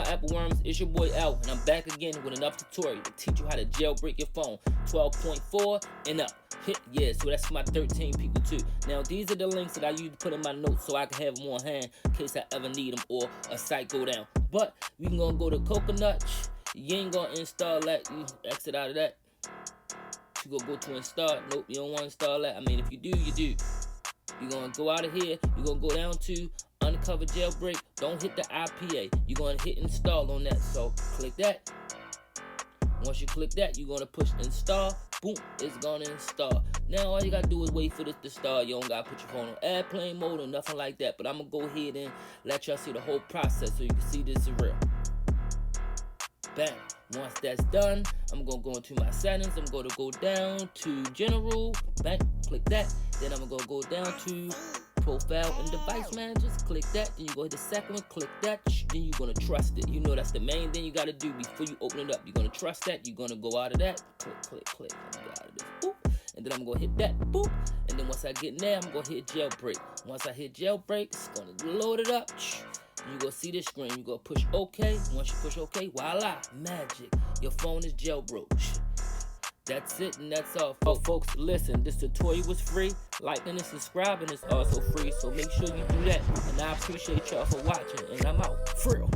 my Apple worms? It's your boy Al, and I'm back again with another tutorial to teach you how to jailbreak your phone 12.4 and up. Yeah, so that's my 13 people too. Now these are the links that I use to put in my notes so I can have them on hand in case I ever need them or a site go down. But we can gonna go to Coconut. You ain't gonna install that. You exit out of that. You gonna go to install. Nope, you don't want to install that. I mean, if you do, you do. You're gonna go out of here. You're gonna go down to Undercover Jailbreak. Don't hit the IPA. You're gonna hit install on that. So click that. Once you click that, you're gonna push install. Boom, it's gonna install. Now all you gotta do is wait for this to start. You don't gotta put your phone on airplane mode or nothing like that. But I'm gonna go ahead and let y'all see the whole process so you can see this is real. Bam. Once that's done, I'm gonna go into my settings. I'm gonna go down to general. Bang, click that. Then I'm gonna go down to profile and device managers. Click that. Then you go hit the second one. Click that. Then you're gonna trust it. You know that's the main thing you gotta do before you open it up. You're gonna trust that. You're gonna go out of that. Click, click, click. Let me go out of this. Boop. And then I'm gonna hit that. Boop. And then once I get in there, I'm gonna hit jailbreak. Once I hit jailbreak, it's gonna load it up. You gonna see this screen. You gonna push OK. Once you push OK, voila, magic. Your phone is jailbroke. That's it, and that's all. Oh, folks, listen. This tutorial was free. Liking and subscribing is also free. So make sure you do that. And I appreciate y'all for watching. And I'm out. For real.